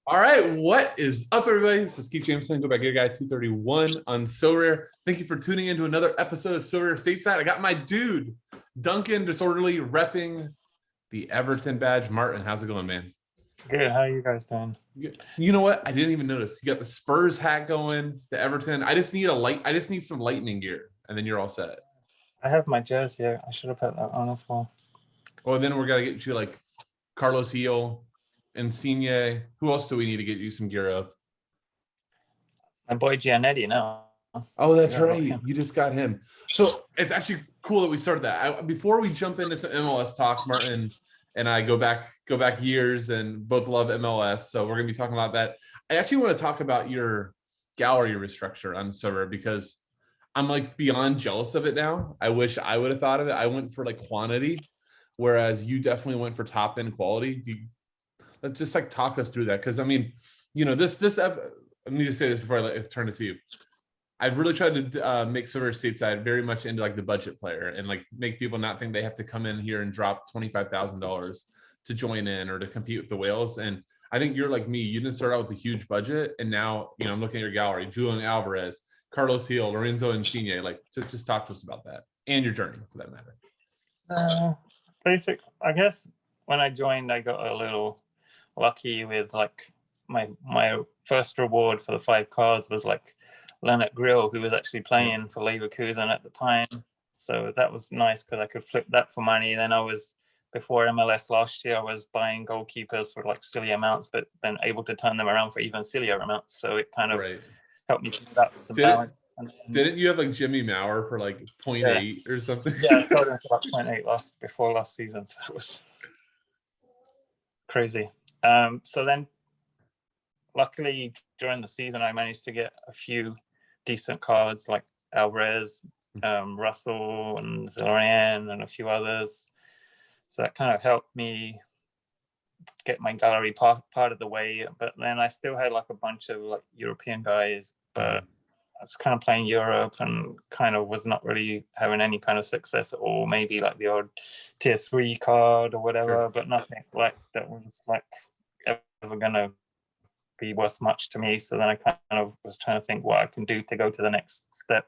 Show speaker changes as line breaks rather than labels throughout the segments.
All right, what is up, everybody? This is Keith Jameson. Go back here, guy 231 on Sorare. Thank you for tuning into another episode of Sorare Stateside. I got my dude, Duncan Disorderly, repping the Everton badge. Martin, how's it going, man?
Good. How are you guys doing?
You know what? I didn't even notice. You got the Spurs hat going, the Everton. I just need some lightning gear, and then you're all set.
I have my jersey. I should have put that on as well.
Well, then we're gonna get you like Carlos Heel, Insigne. Who else do we need to get you some gear of?
My boy Giannetti now.
Oh, that's right. You just got him. So it's actually cool that we started that. Before we jump into some MLS talk, Martin and I go back years and both love MLS. So we're gonna be talking about that. I actually want to talk about your gallery restructure on Sorare because I'm like beyond jealous of it now. I wish I would have thought of it. I went for like quantity, whereas you definitely went for top end quality. Let's just like talk us through that because I mean, this let me just say this before I turn it to you. I've really tried to make Sorare Stateside very much into like the budget player and like make people not think they have to come in here and drop $25,000 to join in or to compete with the whales. And I think you're like me. You didn't start out with a huge budget, and now I'm looking at your gallery: Julian Alvarez, Carlos Heel, Lorenzo Insigne. Like, just talk to us about that and your journey, for that matter.
I guess when I joined, I got a little lucky with like my first reward for the 5 cards was like Leonard Grill, who was actually playing for Leverkusen at the time. So that was nice because I could flip that for money. Then before MLS last year, I was buying goalkeepers for like silly amounts, but then able to turn them around for even sillier amounts. So it kind of helped me build up some balance.
Didn't you have like Jimmy Maurer for like 0.8 or something?
Yeah, I sold him for about 0.8 before last season. So it was crazy. So then luckily during the season, I managed to get a few decent cards like Alvarez, Russell, and Sorare, and a few others. So that kind of helped me get my gallery part of the way. But then I still had like a bunch of like European guys, but I was kind of playing Europe and kind of was not really having any kind of success at all. Maybe like the odd tier 3 card or whatever, but nothing like that was like ever gonna be worth much to me. So then I kind of was trying to think what I can do to go to the next step.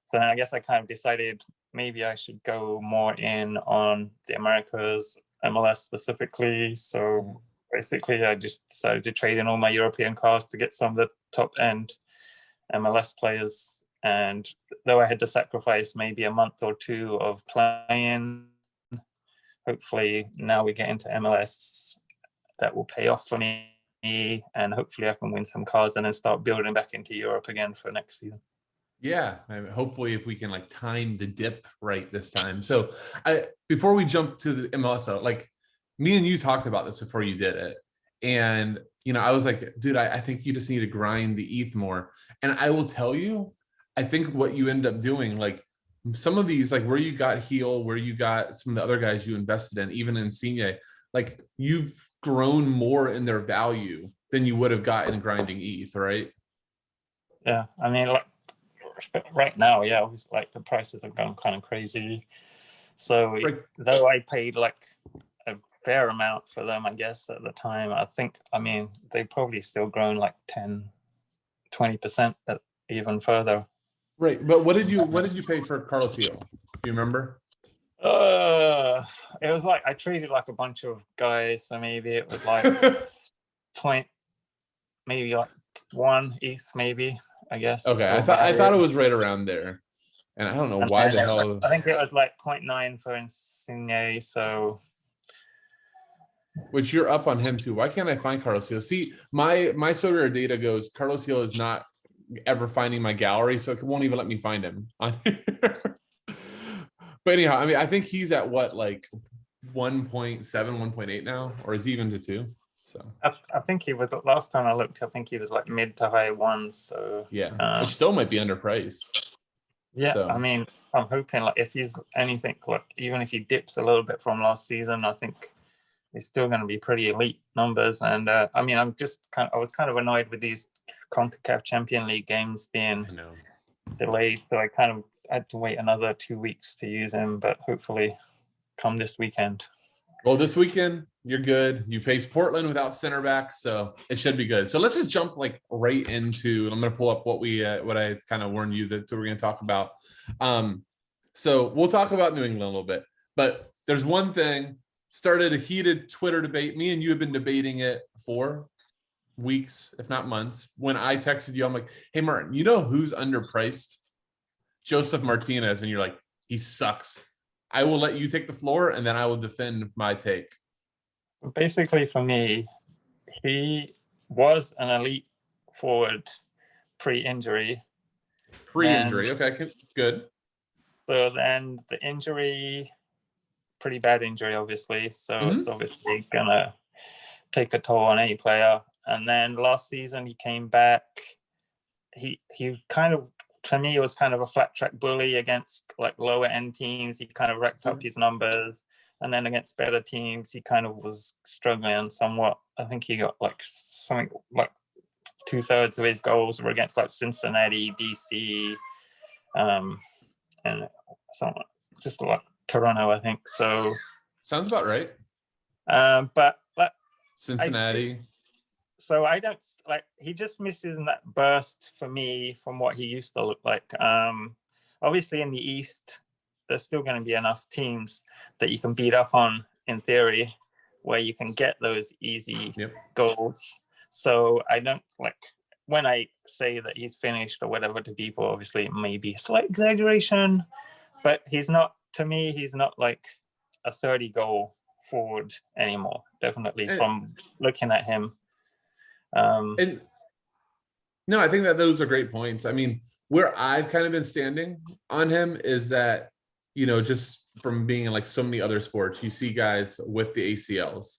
So then I guess I kind of decided maybe I should go more in on the Americas, MLS specifically. So basically I just decided to trade in all my European cards to get some of the top end MLS players. And though I had to sacrifice maybe a month or 2 of playing, hopefully now we get into MLS, that will pay off for me. And hopefully I can win some cards and then start building back into Europe again for next season.
Yeah, hopefully if we can like time the dip right this time. So before we jump to the MLS, like me and you talked about this before you did it. And, I was like, dude, I think you just need to grind the ETH more. And I will tell you, I think what you end up doing, like some of these, like where you got Heel, where you got some of the other guys you invested in, even Insigne, like you've grown more in their value than you would have gotten grinding ETH, right?
Yeah, I mean, like, right now, yeah, like the prices have gone kind of crazy. So though I paid like a fair amount for them, I guess at the time, I mean, they probably still grown like 10-20% even further.
Right, but what did you pay for Carlos Heel? Do you remember?
It was like I traded like a bunch of guys, so maybe it was like maybe like 1 ETH, maybe, I guess.
Okay, I thought it was right around there, and I don't know why the hell.
I think it was like 0.9 for Insigne, so.
Which you're up on him too. Why can't I find Carlos Heel? See, my Sorare data goes Carlos Heel is not ever finding my gallery, so it won't even let me find him on here. But anyhow, I mean, I think he's at what, like 1.7, 1.8 now, or is he even to 2? So
I think he was, last time I looked, I think he was like mid to high 1s. So
yeah, which still might be underpriced.
Yeah, so. I mean, I'm hoping like if he's anything, like even if he dips a little bit from last season, I think he's still going to be pretty elite numbers. And I mean, I was kind of annoyed with these CONCACAF Champions League games being delayed, so I kind of had to wait another 2 weeks to use him. But hopefully, come this weekend.
Well, this weekend you're good. You face Portland without center back, so it should be good. So let's just jump like right into. I'm going to pull up what I kind of warned you that we're going to talk about. So we'll talk about New England a little bit, but there's one thing. Started a heated Twitter debate. Me and you have been debating it for weeks, if not months. When I texted you, I'm like, "Hey, Martin, you know who's underpriced? Josef Martinez," and you're like, "He sucks." I will let you take the floor, and then I will defend my take.
Basically, for me, he was an elite forward pre-injury.
Pre-injury, okay, good.
So then the injury, pretty bad injury, obviously. So it's obviously gonna take a toll on any player. And then last season he came back. He kind of, to me, was kind of a flat track bully against like lower end teams. He kind of racked up his numbers, and then against better teams, he kind of was struggling somewhat. I think he got like something like 2/3 of his goals were against like Cincinnati, DC, and somewhat just like Toronto, I think. So
sounds about right.
But
Cincinnati.
So I don't like, he just misses that burst for me from what he used to look like. Obviously in the East, there's still going to be enough teams that you can beat up on in theory, where you can get those easy goals. So I don't like, when I say that he's finished or whatever to people, obviously it may be a slight exaggeration, but he's not, to me, he's not like a 30 goal forward anymore. Definitely from looking at him.
And no, I think that those are great points. I mean, where I've kind of been standing on him is that, you know, just from being in like so many other sports, you see guys with the ACLs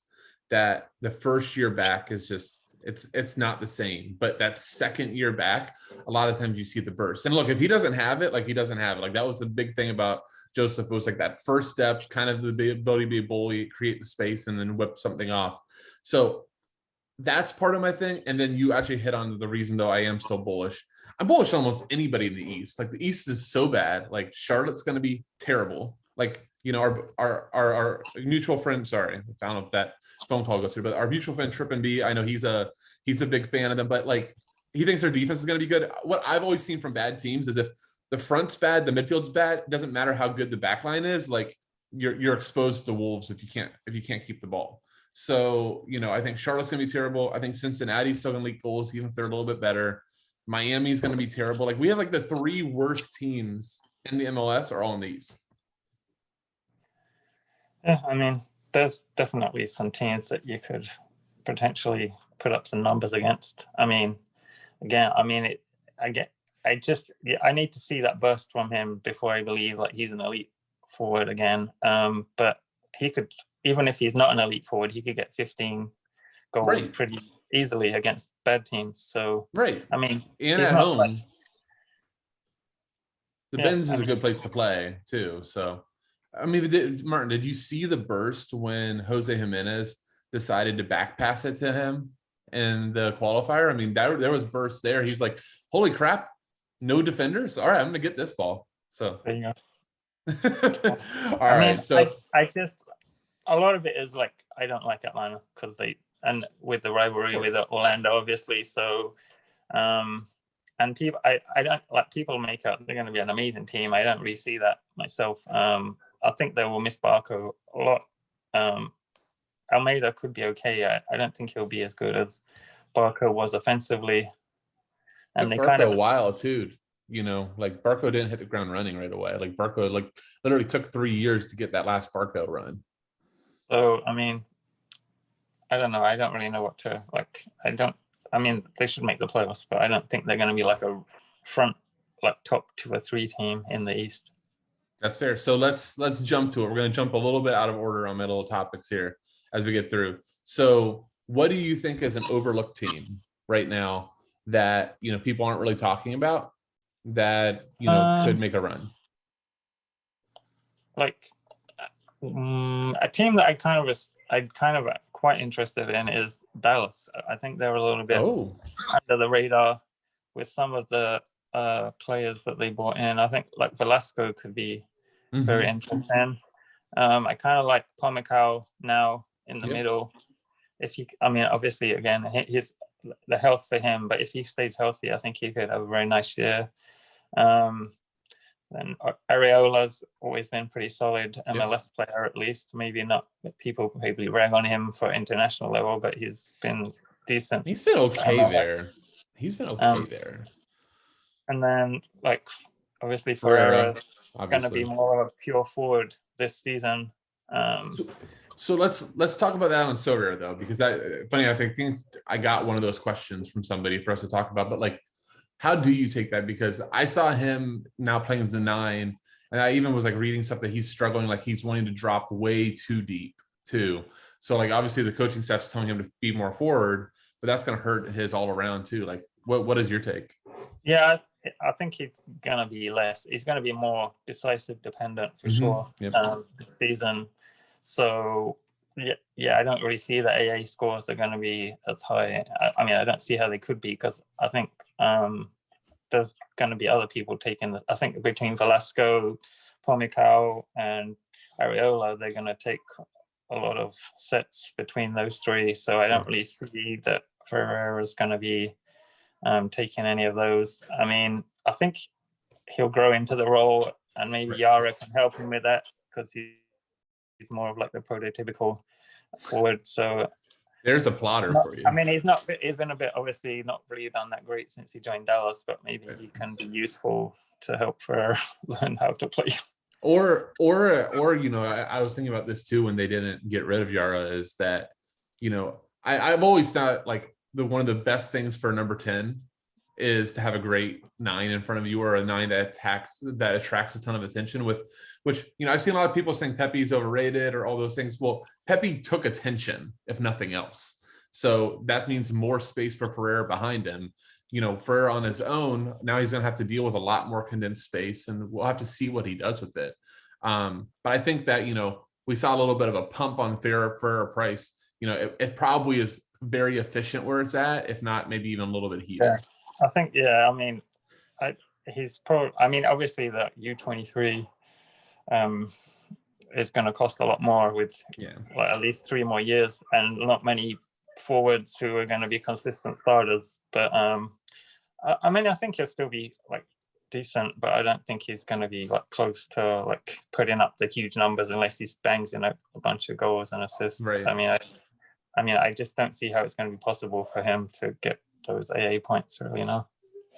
that the first year back is just, it's not the same, but that second year back, a lot of times you see the burst. And look, if he doesn't have it, like he doesn't have it. Like that was the big thing about Josef, was like that first step, kind of the ability to be a bully, create the space, and then whip something off. So that's part of my thing. And then you actually hit on the reason, though, I am still bullish. I'm bullish on almost anybody in the East. Like the East is so bad. Like Charlotte's going to be terrible. Like, you know, our mutual friend, sorry, I don't know if that phone call goes through, but our mutual friend Trip and B, I know he's a big fan of them, but like he thinks their defense is going to be good. What I've always seen from bad teams is if the front's bad, the midfield's bad, it doesn't matter how good the back line is. Like you're exposed to wolves if you can't keep the ball. So, you know, I think Charlotte's going to be terrible. I think Cincinnati's still going to leak goals, even if they're a little bit better. Miami's going to be terrible. Like we have like the three worst teams in the MLS are all in the East.
Yeah, I mean, there's definitely some teams that you could potentially put up some numbers against. I mean, again, I need to see that burst from him before I believe like he's an elite forward again. But he could, even if he's not an elite forward, he could get 15 goals pretty easily against bad teams. So, I mean,
and at home, the Benz is a good place to play too. So, I mean, Martin, did you see the burst when Jose Jimenez decided to back pass it to him in the qualifier? I mean, there was burst there. He's like, holy crap, no defenders. All right, I'm going to get this ball. So,
there you go.
All right. So
I just, a lot of it is like, I don't like Atlanta because and with the rivalry with Orlando, obviously. So, and people, I don't like, people make up they're going to be an amazing team. I don't really see that myself. I think they will miss Barco a lot. Almeida could be okay. I don't think he'll be as good as Barco was offensively. And they kind of
a while too. You know, like Barco didn't hit the ground running right away. Like Barco, like literally took 3 years to get that last Barco run.
So, I mean, I don't know. I don't really know what to like. I mean, they should make the playoffs, but I don't think they're going to be like a front, like top 2 or 3 team in the East.
That's fair. So let's jump to it. We're going to jump a little bit out of order on middle topics here as we get through. So what do you think is an overlooked team right now that, you know, people aren't really talking about that, you know, could make a run?
Like a team that I kind of quite interested in is Dallas. I think they're a little bit under the radar with some of the players that they brought in. I think like Velasco could be very interesting. I kind of like Pomykal now in the middle. If he, I mean, obviously, again, his the health for him, but if he stays healthy, I think he could have a very nice year. Then Areola's always been pretty solid MLS player, at least. Maybe not, people probably rag on him for international level, but he's been decent.
He's been okay there. He's been okay there.
And then, like, obviously, Ferreira going to be more of a pure forward this season.
So let's talk about that on Sorare though, because I think I got one of those questions from somebody for us to talk about, but like, how do you take that? Because I saw him now playing as the 9, and I even was like reading stuff that he's struggling, like he's wanting to drop way too deep too. So like, obviously the coaching staff's telling him to be more forward, but that's going to hurt his all around too. Like, what is your take?
Yeah, I think he's going to be less. He's going to be more decisive dependent for sure this season. So yeah, I don't really see the AA scores are going to be as high. I mean, I don't see how they could be, because I think there's going to be other people taking. I think between Velasco, Pomykal, and Areola, they're going to take a lot of sets between those three. So I don't really see that Ferreira is going to be taking any of those. I mean, I think he'll grow into the role, and maybe Yara can help him with that, because he's more of like the prototypical forward. So
there's a plotter for you.
I mean, he's been a bit, obviously not really done that great since he joined Dallas, but maybe he can be useful to help for learn how to play.
Or you know, I was thinking about this too when they didn't get rid of Yara, is that, you know, I've always thought like one of the best things for number 10 is to have a great 9 in front of you, or a 9 that attracts a ton of attention, which, you know, I've seen a lot of people saying Pepe's overrated or all those things. Well, Pepe took attention, if nothing else. So that means more space for Ferreira behind him. You know, Ferreira on his own, now he's going to have to deal with a lot more condensed space, and we'll have to see what he does with it. But I think that, you know, we saw a little bit of a pump on Ferreira price. You know, it probably is very efficient where it's at, if not maybe even a little bit heated.
Yeah. I think, I mean, he's probably, I mean, obviously the U23 is going to cost a lot more with like at least 3 more years, and not many forwards who are going to be consistent starters. But I mean, I think he'll still be like decent, but I don't think he's going to be like close to like putting up the huge numbers unless he bangs in a bunch of goals and assists. Right. I mean, I just don't see how it's going to be possible for him to get those AA points, really, you know.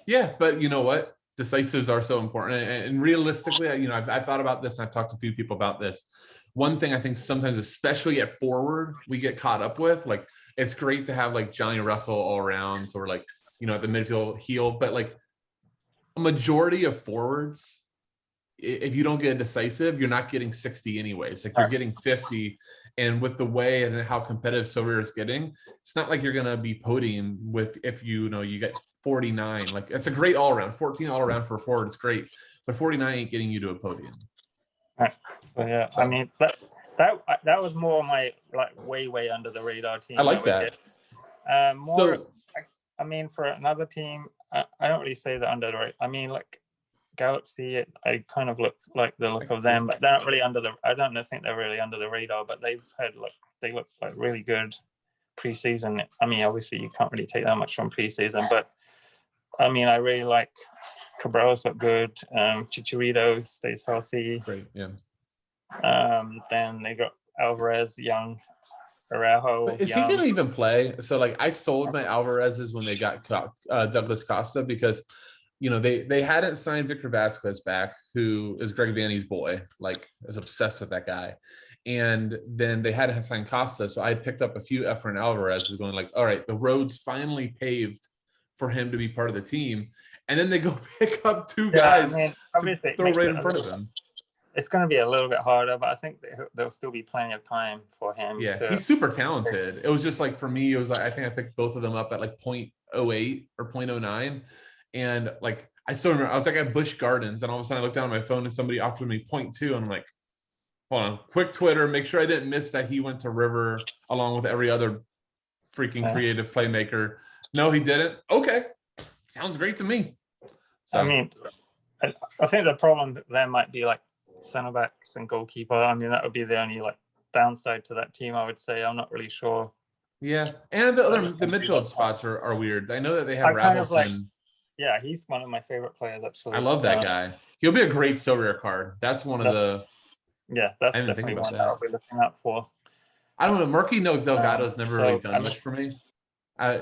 Yeah, but you know what? Decisives are so important, and realistically, you know, I've thought about this, and I've talked to a few people about this. One thing I think sometimes, especially at forward, we get caught up with, like, it's great to have like Johnny Russell all around, or like, you know, at the midfield heel, but like a majority of forwards, if you don't get a decisive, you're not getting 60 anyways. Like, you're getting 50, and with the way and how competitive Sorare is getting, it's not like you're gonna be podium with, if you know you get 49. Like, it's a great all around. 14 all around for a forward, it's great, but 49 ain't getting you to a podium.
Right. So yeah, I mean that was more my like way under the radar team.
I like that.
I mean, for another team, I don't really say that under the radar. I mean, like Galaxy, I kind of look like the look of them, but they're not really I don't think they're really under the radar, but they look like really good preseason. I mean, obviously you can't really take that much from preseason, but I mean, I really like Cabral's look good. Chicharito stays healthy.
Great, yeah.
Then they got Alvarez, young, Araujo.
But is he gonna even play? So like, I sold my Alvarez's when they got Douglas Costa, because, you know, they hadn't signed Victor Vasquez back, who is Greg Vanny's boy, like, is obsessed with that guy. And then they hadn't signed Costa. So I picked up a few Efrain Alvarez, going like, all right, the road's finally paved for him to be part of the team. And then they go pick up 2 guys to throw right in front of him.
It's going to be a little bit harder, but I think there'll still be plenty of time for him.
Yeah, he's super talented. It was just like, for me, it was like, I think I picked both of them up at like 0.08 or 0.09. And like, I still remember, I was like at Busch Gardens, and all of a sudden I looked down at my phone and somebody offered me 0.2, and I'm like, hold on, quick Twitter, make sure I didn't miss that he went to River along with every other freaking creative playmaker. No, he didn't. Okay, sounds great to me. So,
I mean, I think the problem there might be like center backs and goalkeeper. I mean, that would be the only like downside to that team, I would say. I'm not really sure.
Yeah, and the midfield spots are weird. I know that they have
I kind of like,
Ravelson.
yeah, he's one of my favorite players actually.
I love that guy. He'll be a great Sorare card. That's one of the.
Yeah, that's
I didn't think
definitely
about
one
that.
that I'll be looking out for.
I don't know. Marquis Delgado's never really done much for me. I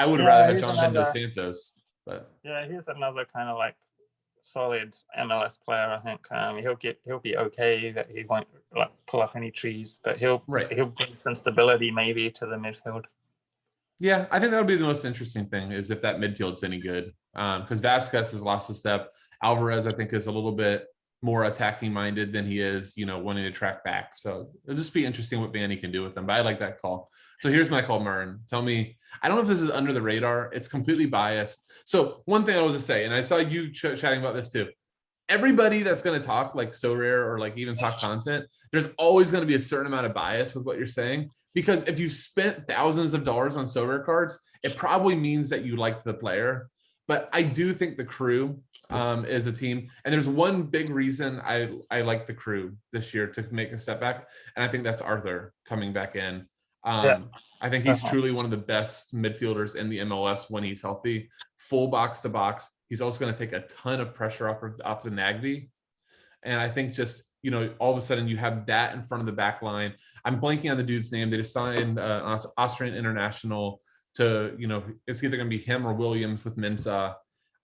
would rather have Jonathan Dos Santos, but
yeah, he's another kind of like solid MLS player. I think he'll be okay. That he won't like pull up any trees, but he'll bring some stability maybe to the midfield.
Yeah, I think that would be the most interesting thing is if that midfield's any good. Because Vasquez has lost a step. Alvarez, I think, is a little bit more attacking minded than he is, wanting to track back. So it'll just be interesting what Vanny can do with them. But I like that call. So here's my call, Martin. Tell me, I don't know if this is under the radar. It's completely biased. So one thing I was to say, and I saw you chatting about this too. Everybody that's going to talk like Sorare or like even talk content, there's always going to be a certain amount of bias with what you're saying. Because if you spent thousands of dollars on Sorare cards, it probably means that you liked the player. But I do think the crew is a team. And there's one big reason I like the crew this year to make a step back. And I think that's Arthur coming back in. I think he's truly one of the best midfielders in the MLS when he's healthy, full box to box. He's also going to take a ton of pressure off the Nagby. And I think just, all of a sudden you have that in front of the back line. I'm blanking on the dude's name. They just signed an Austrian international to, it's either going to be him or Williams with Mensa.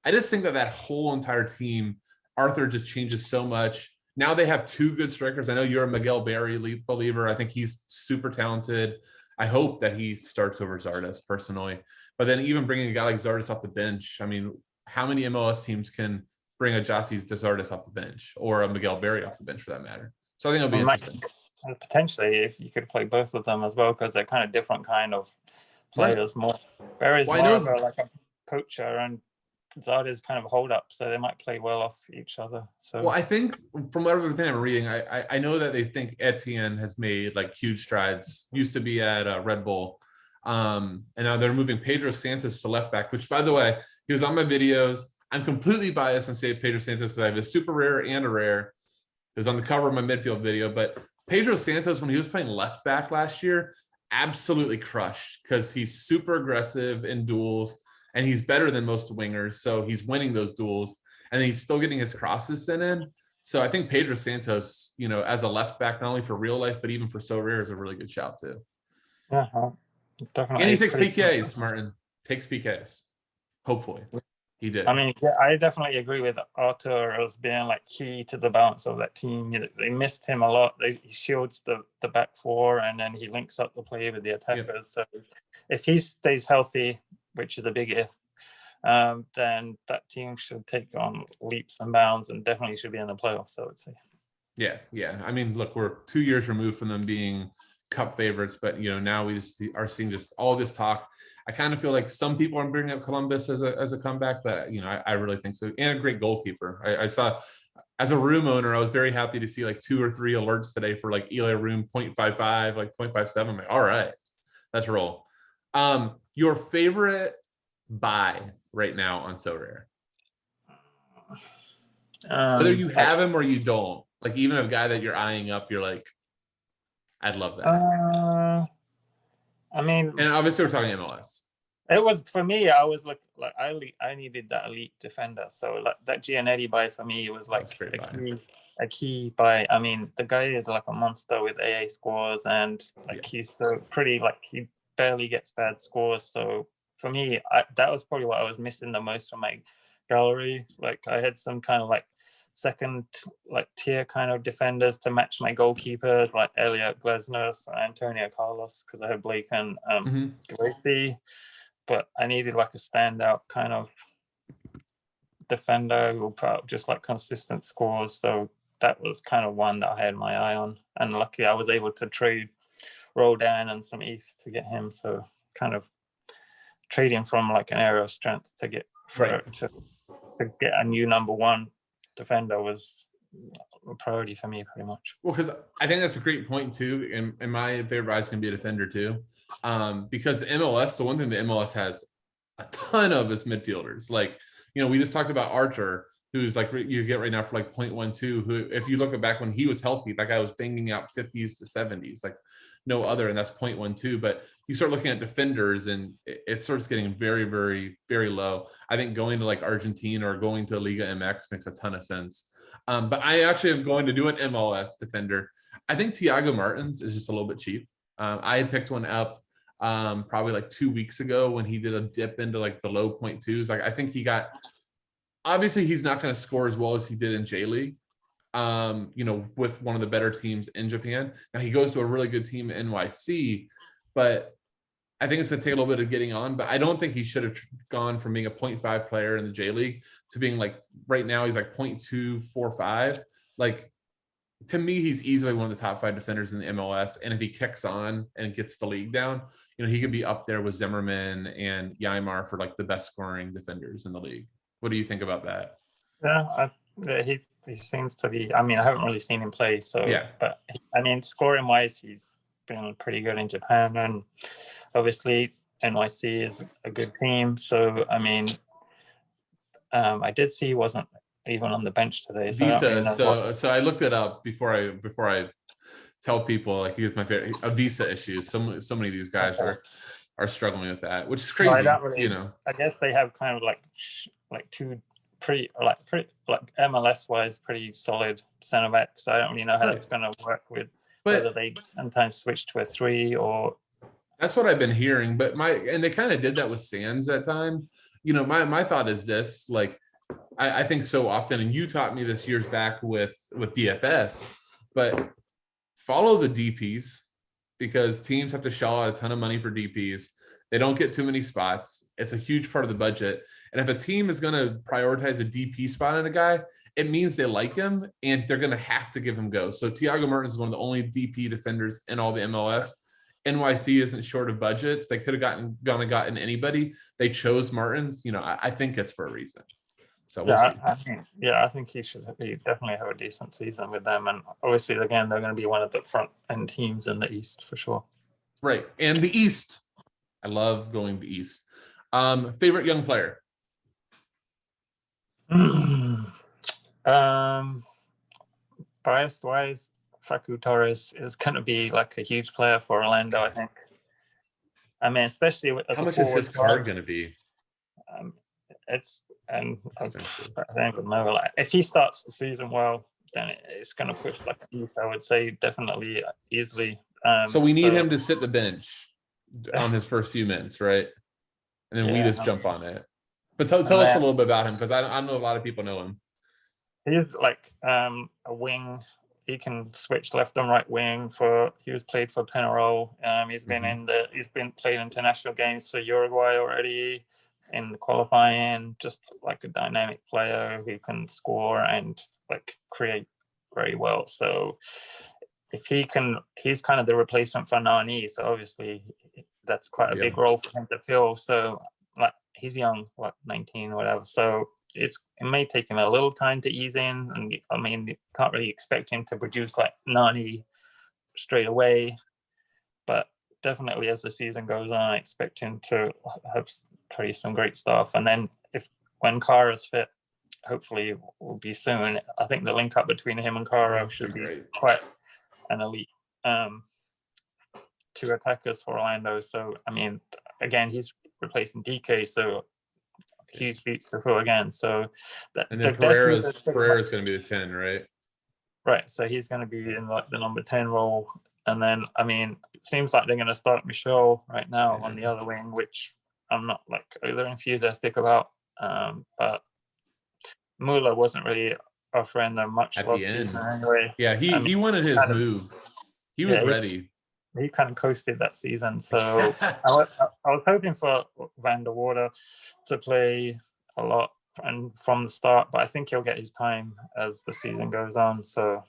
I just think that whole entire team, Arthur just changes so much. Now they have two good strikers. I know you're a Miguel Berry believer. I think he's super talented. I hope that he starts over Zardes personally. But then even bringing a guy like Zardes off the bench, I mean, how many MLS teams can bring a Josef Martinez off the bench or a Miguel Berry off the bench for that matter? So I think it'll be interesting.
Potentially, if you could play both of them as well, because they're kind of different kind of players. More Berry's more of like a poacher, and Zardes is kind of a hold up, so they might play well off each other. So,
well, I think from everything I'm reading, I know that they think Etienne has made like huge strides. Used to be at Red Bull, and now they're moving Pedro Santos to left back. Which, by the way, he was on my videos. I'm completely biased and say Pedro Santos because I have a super rare and a rare. It was on the cover of my midfield video, but Pedro Santos, when he was playing left back last year, absolutely crushed because he's super aggressive in duels. And he's better than most wingers, so he's winning those duels, and he's still getting his crosses sent in. So I think Pedro Santos, as a left back, not only for real life but even for Sorare, is a really good shout too.
Yeah, definitely.
And he takes PKs, Martin. Takes PKs. Hopefully, he did.
I mean, yeah, I definitely agree with Arthur as being like key to the balance of that team. They missed him a lot. He shields the back four, and then he links up the play with the attackers. Yep. So if he stays healthy, which is a big if, then that team should take on leaps and bounds and definitely should be in the playoffs, I would say.
Yeah. I mean, look, we're 2 years removed from them being cup favorites, but, now we just are seeing just all this talk. I kind of feel like some people are bringing up Columbus as a comeback, but, I really think so. And a great goalkeeper. I saw, as a room owner, I was very happy to see like 2 or 3 alerts today for like Eli Room 0.55, like 0.57. I'm like, all right, let's roll. Your favorite buy right now on Sorare? Whether you have him or you don't, like even a guy that you're eyeing up, you're like, I'd love that.
I mean,
and obviously we're talking MLS.
It was for me. I was like I needed that elite defender. So like that Giannetti buy for me was like a key buy. I mean, the guy is like a monster with AA scores, and like he's so pretty. Like he barely gets bad scores. So for me, that was probably what I was missing the most from my gallery. Like I had some kind of like second like tier kind of defenders to match my goalkeepers, like Elliot Glesnes and Antonio Carlos, because I had Blake and Gracie. But I needed like a standout kind of defender who put up just like consistent scores. So that was kind of one that I had my eye on. And luckily I was able to trade Roldan and some East to get him. So kind of trading from like an area of strength to get to get a new number one defender was a priority for me pretty much.
Well, because I think that's a great point too. And my favorite guy is going to be a defender too. Because MLS, the one thing the MLS has a ton of is midfielders. Like, we just talked about Archer. who's like you get right now for like 0.12, who, if you look at back when he was healthy, that guy was banging out 50s to 70s, like no other, and that's 0.12. But you start looking at defenders and it starts getting very, very, very low. I think going to like Argentina or going to Liga MX makes a ton of sense. But I actually am going to do an MLS defender. I think Thiago Martins is just a little bit cheap. I had picked one up probably like 2 weeks ago when he did a dip into like the low 0.2s. Like I think he got, obviously he's not going to score as well as he did in J League, with one of the better teams in Japan. Now he goes to a really good team in NYC, but I think it's going to take a little bit of getting on, but I don't think he should have gone from being a 0.5 player in the J League to being like, right now he's like 0.245. Like, to me, he's easily one of the top 5 defenders in the MLS. And if he kicks on and gets the league down, he could be up there with Zimmerman and Yaimar for like the best scoring defenders in the league. What do you think about that?
Yeah, he seems to be. I mean, I haven't really seen him play, so
yeah.
But I mean, scoring wise, he's been pretty good in Japan, and obviously NYC is a good team. So I mean, I did see he wasn't even on the bench today. So
Visa. So I looked it up before I tell people, like, here's my favorite, a visa issue. So many of these guys are struggling with that, which is crazy.
I guess they have kind of like two pretty MLS wise pretty solid center backs. I don't really know how that's going to work with whether they sometimes switch to a 3 or.
That's what I've been hearing, but and they kind of did that with Sands that time. My thought is this, like, I think so often, and you taught me this years back with DFS, but follow the DPs, because teams have to shell out a ton of money for DPs. They don't get too many spots. It's a huge part of the budget. And if a team is going to prioritize a DP spot on a guy, it means they like him and they're going to have to give him go. So Thiago Martins is one of the only DP defenders in all the MLS. NYC isn't short of budgets. They could have gotten anybody. They chose Martins. I think it's for a reason. So we'll see.
I think he definitely have a decent season with them. And obviously, again, they're going to be one of the front end teams in the East for sure.
Right. And the East, I love going to East. Favorite young player?
Bias wise, Facu Torres is going to be like a huge player for Orlando, I think. I mean, especially as
how much is his card going to be?
I don't know. Like, if he starts the season well, then it's going to push like East, I would say, definitely easily.
So we need him to sit the bench on his first few minutes, right? And then we just jump on it. But tell us a little bit about him, because I know a lot of people know him.
He's like a wing. He can switch left and right wing. He was played for Penarol. He's been played international games for Uruguay already in the qualifying. Just like a dynamic player who can score and like create very well. So if he can, he's kind of the replacement for Nani. So obviously that's quite a big role for him to fill. So like he's young, 19 or whatever. So it may take him a little time to ease in. And I mean, you can't really expect him to produce like Nani straight away. But definitely as the season goes on, I expect him to have play some great stuff. And then when Kara's fit, hopefully will be soon. I think the link up between him and Kara should be quite an elite two attackers for Orlando. So I mean, again, he's replacing DK, so huge boots to fill again. So
and then Pereira's going to be the 10, right?
Right. So he's going to be in like the number 10 role. And then, I mean, it seems like they're going to start Michel right now on the other wing, which I'm not like either enthusiastic about. But Muller wasn't really offering them much
at the end
anyway.
Yeah, he wanted his move. He was ready.
He kind of coasted that season. So I was hoping for Van der Water to play a lot and from the start, but I think he'll get his time as the season goes on. So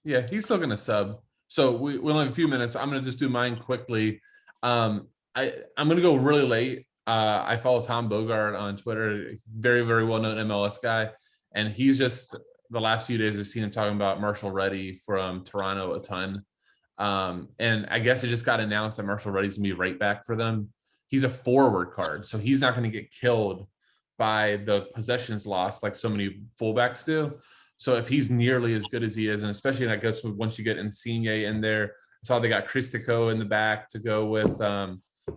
yeah, he's still going to sub. So we'll have a few minutes. I'm going to just do mine quickly. I'm going to go really late. I follow Tom Bogart on Twitter, very, very well-known MLS guy. And he's just, the last few days I've seen him talking about Marshall Reddy from Toronto a ton. And I guess it just got announced that Marshall Reddy's going to be right back for them. He's a forward card, so he's not going to get killed by the possessions lost like so many fullbacks do. So if he's nearly as good as he is, and especially I guess once you get Insigne in there, I saw they got Christico in the back to go with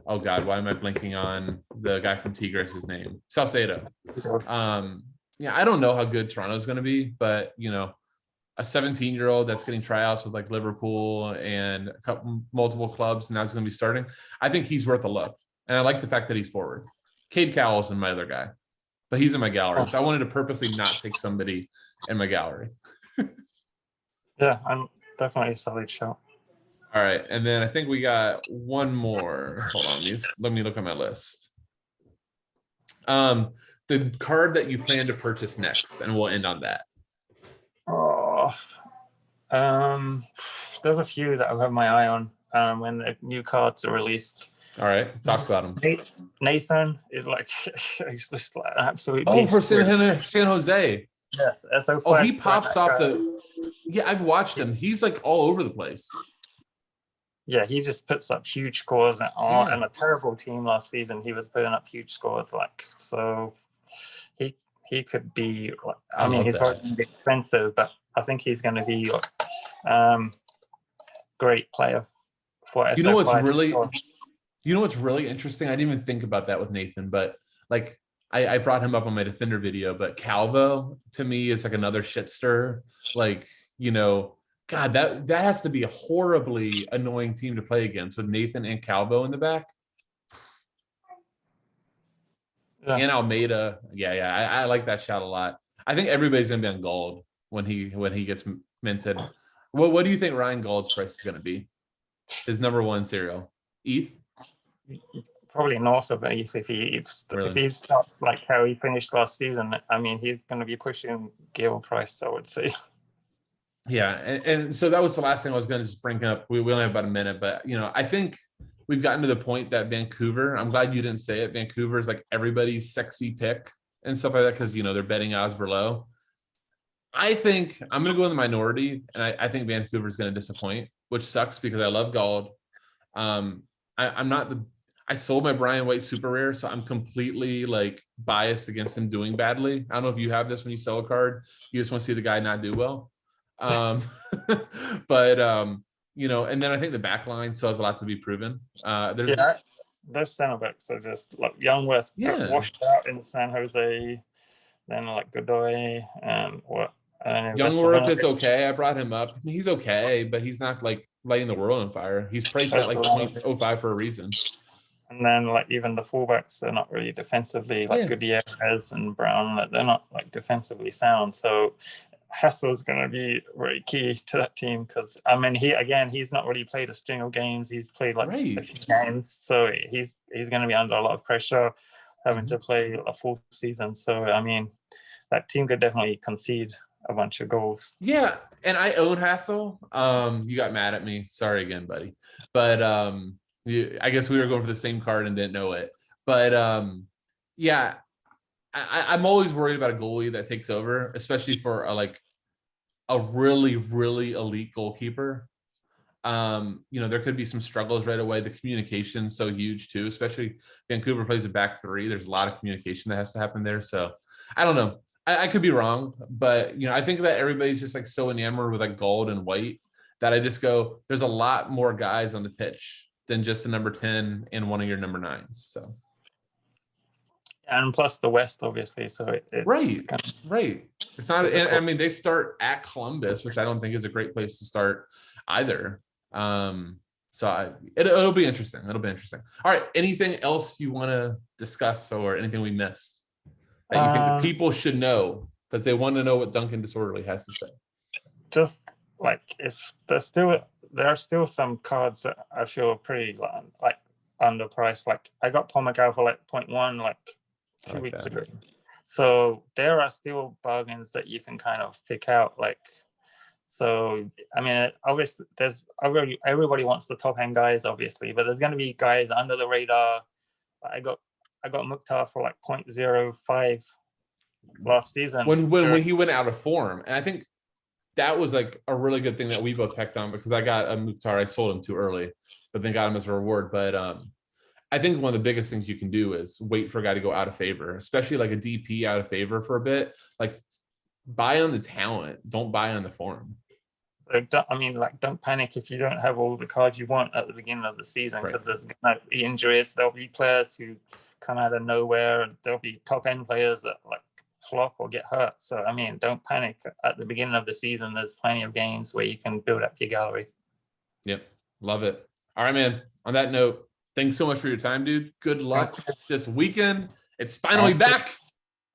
oh God, why am I blanking on the guy from Tigres, his name? Salcedo. Yeah, I don't know how good Toronto's going to be, but you know, a 17-year-old that's getting tryouts with like Liverpool and a couple multiple clubs, and now he's going to be starting. I think he's worth a look, and I like the fact that he's forward. Cade Cowell's in my other guy, but he's in my gallery, so I wanted to purposely not take somebody in my gallery.
Yeah, I'm definitely a solid shot.
All right, and then I think we got one more. Hold on, let me look at my list. The card that you plan to purchase next, and we'll end on that.
Oh, there's a few that I have my eye on when the new cards are released.
All right, talk about them.
Nathan is like he's just like an absolute.
Oh, for San Jose.
Yes, SO5.
Oh, he pops off the. Yeah, I've watched him. He's like all over the place.
Yeah, he just puts up huge scores, and a terrible team last season. He was putting up huge scores, like so. He could be. I mean, he's probably going to be expensive, but I think he's going to be great player for SO5.
You know what's really interesting? I didn't even think about that with Nathan, but like I brought him up on my defender video, but Calvo to me is like another shit stir. Like, you know, God, that has to be a horribly annoying team to play against with Nathan and Calvo in the back. Yeah. And Almeida. Yeah. I like that shot a lot. I think everybody's gonna be on Gold when he gets minted. What do you think Ryan Gold's price is gonna be? His number one serial. ETH?
Probably north of ETH if he starts like how he finished last season. I mean, he's gonna be pushing Gale price, I would say.
Yeah, and so that was the last thing I was going to just bring up. We only have about a minute, but you know, I think we've gotten to the point that Vancouver. I'm glad you didn't say it. Vancouver is like everybody's sexy pick and stuff like that because you know they're betting odds were low. I think I'm going to go in the minority, and I think Vancouver is going to disappoint, which sucks because I love Gold. I sold my Brian White super rare, so I'm completely like biased against him doing badly. I don't know if you have this when you sell a card, you just want to see the guy not do well. But you know, and then I think the back line still has a lot to be proven.
Those center backs are just like Youngworth got washed out in San Jose, then like Godoy and what
Youngworth is okay. I brought him up. I mean, he's okay, but he's not like lighting the world on fire. He's priced at like 0.05 for a reason.
And then like even the fullbacks, they're not really defensively like Gutierrez and Brown. They're not like defensively sound. So Hassel's going to be very key to that team because I mean he's not really played a string of games. He's played like games, so he's going to be under a lot of pressure, having to play a full season. So I mean, that team could definitely concede a bunch of goals.
Yeah, and I own Hassel. You got mad at me. Sorry again, buddy. But I guess we were going for the same card and didn't know it. But yeah. I'm always worried about a goalie that takes over, especially for a really, really elite goalkeeper. You know, there could be some struggles right away. The communication's so huge too, especially Vancouver plays a back three. There's a lot of communication that has to happen there. So I don't know. I could be wrong, but you know, I think that everybody's just like so enamored with like Gold and White that I just go, there's a lot more guys on the pitch than just the number 10 and one of your number 9s. So.
And plus the West, obviously. So it's
right. It's not. And, I mean, they start at Columbus, which I don't think is a great place to start either. So it'll be interesting. It'll be interesting. All right. Anything else you want to discuss, or anything we missed that you think the people should know because they want to know what Duncan Disorderly has to say?
Just like if there are still some cards that I feel pretty like underpriced. Like I got Paul McGowan for like 0.1 like 2 weeks ago. So there are still bargains that you can kind of pick out. Like, so I mean, obviously, everybody wants the top end guys, obviously, but there's going to be guys under the radar. I got Mukhtar for like 0.05 last season
when he went out of form, and I think that was like a really good thing that we both pecked on because I got a Mukhtar. I sold him too early, but then got him as a reward. But I think one of the biggest things you can do is wait for a guy to go out of favor, especially like a DP out of favor for a bit. Like, buy on the talent, don't buy on the form.
So don't panic if you don't have all the cards you want at the beginning of the season, because there's gonna be injuries. There'll be players who come out of nowhere, and there'll be top end players that like flop or get hurt. So don't panic at the beginning of the season. There's plenty of games where you can build up your gallery.
Yep, love it. All right, man. On that note, thanks so much for your time, dude. Good luck this weekend. It's finally back.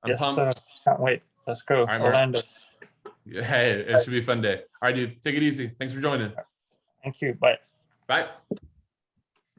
I'm pumped.
Can't wait. Let's go.
All right,
Orlando.
Hey, it should be a fun day. All right, dude. Take it easy. Thanks for joining.
Thank you. Bye.
Bye.